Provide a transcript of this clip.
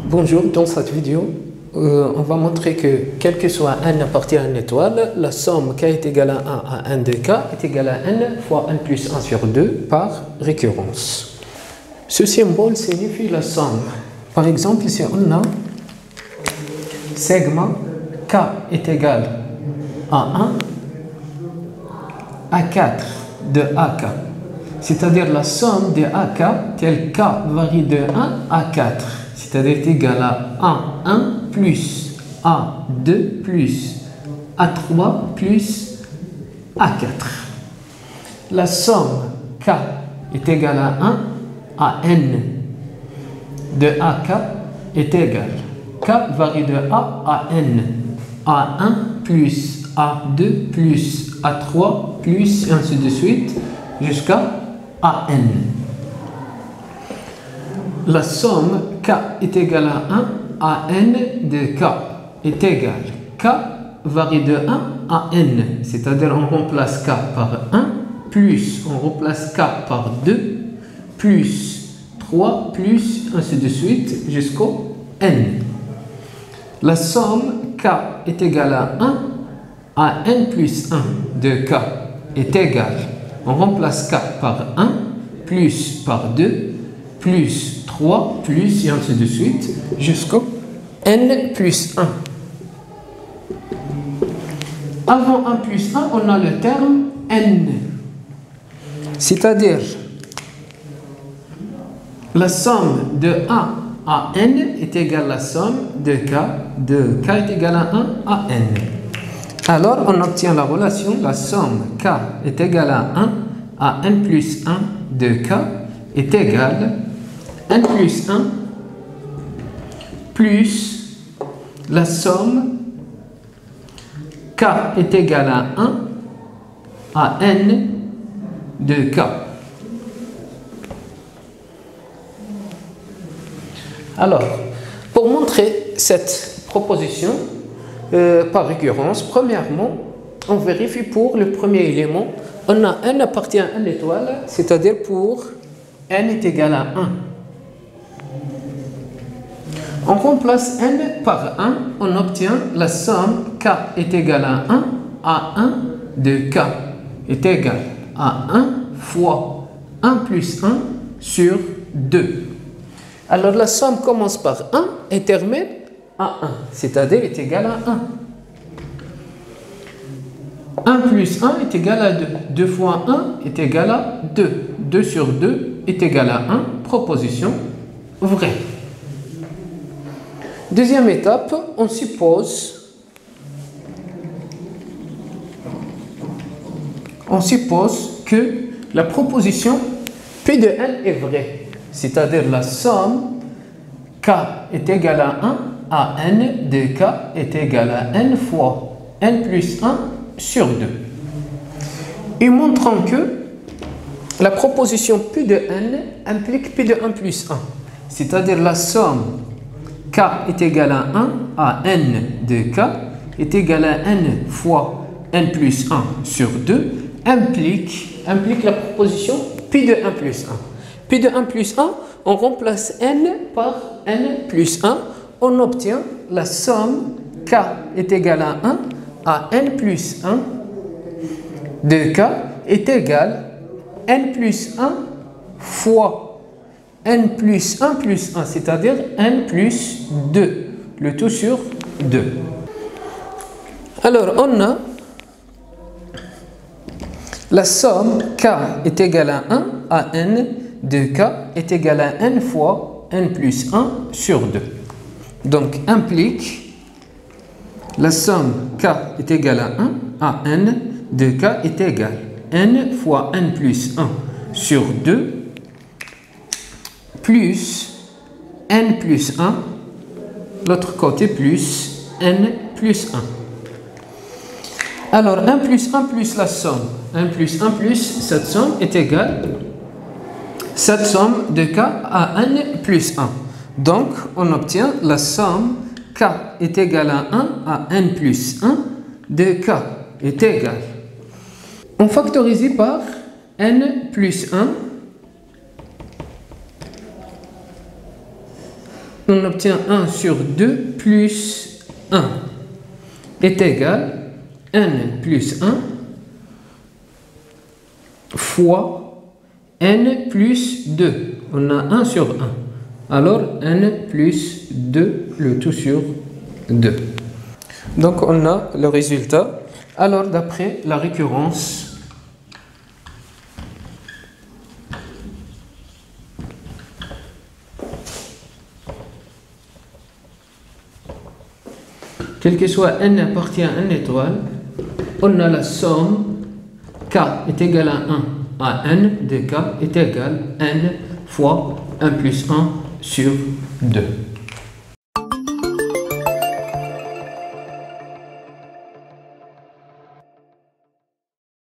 Bonjour, dans cette vidéo, on va montrer que quel que soit n appartient à une étoile, la somme k est égale à 1 à n de k est égale à n fois n plus 1 sur 2 par récurrence. Ce symbole signifie la somme. Par exemple, si on a segment k est égal à 1 à 4 de ak, c'est-à-dire la somme de ak tel k varie de 1 à 4. C'est-à-dire est égal à A1 plus A2 plus A3 plus A4. La somme K est égale à 1 à N de AK est égal. K varie de A à N. A1 plus A2 plus A3 plus et ainsi de suite jusqu'à AN. La somme k est égale à 1 à n de k est égal. K varie de 1 à n, c'est-à-dire on remplace k par 1, plus on remplace k par 2, plus 3, plus ainsi de suite jusqu'au n. La somme k est égale à 1 à n plus 1 de k est égal. On remplace k par 1, plus par 2, plus 3, plus et ainsi de suite, jusqu'au n plus 1. Avant 1 plus 1, on a le terme n. C'est-à-dire, la somme de 1 à n est égale à la somme de k est égale à 1 à n. Alors, on obtient la relation, la somme k est égale à 1 à n plus 1 de k est égale n plus 1 plus la somme k est égale à 1 à n de k. Alors, pour montrer cette proposition par récurrence, premièrement, on vérifie pour le premier élément, on a n appartient à une étoile, c'est-à-dire pour n est égal à 1. On remplace n par 1, on obtient la somme k est égale à 1 à 1 de k est égal à 1 fois 1 plus 1 sur 2. Alors la somme commence par 1 et termine à 1, c'est-à-dire est égal à 1. 1 plus 1 est égal à 2. 2 fois 1 est égal à 2. 2 sur 2 est égal à 1. Proposition vraie. Deuxième étape, on suppose que la proposition P de n est vraie. C'est-à-dire la somme k est égale à 1 à n de k est égal à n fois n plus 1 sur 2. Et montrant que la proposition P de n implique P de 1 plus 1. C'est-à-dire la somme k est égal à 1 à n de k est égal à n fois n plus 1 sur 2 implique la proposition P de 1 plus 1. P de 1 plus 1, on remplace n par n plus 1, on obtient la somme k est égal à 1 à n plus 1 de k est égal à n plus 1 fois n plus 1 plus 1, c'est-à-dire n plus 2, le tout sur 2. Alors, on a la somme k est égale à 1 à n de k est égal à n fois n plus 1 sur 2. Donc, implique la somme k est égale à 1 à n de k est égal à n fois n plus 1 sur 2 plus n plus 1, l'autre côté plus n plus 1. Alors 1 plus 1 plus la somme, 1 plus 1 plus cette somme est égale cette somme de k à n plus 1. Donc on obtient la somme k est égale à 1 à n plus 1 de k est égal. On factorise par n plus 1 on obtient 1 sur 2 plus 1 est égal n plus 1 fois n plus 2. On a 1 sur 1. Alors n plus 2, le tout sur 2. Donc on a le résultat. Alors d'après la récurrence, quel que soit n appartient à n étoile, on a la somme k est égal à 1 à n de k est égal à n fois 1 plus 1 sur 2.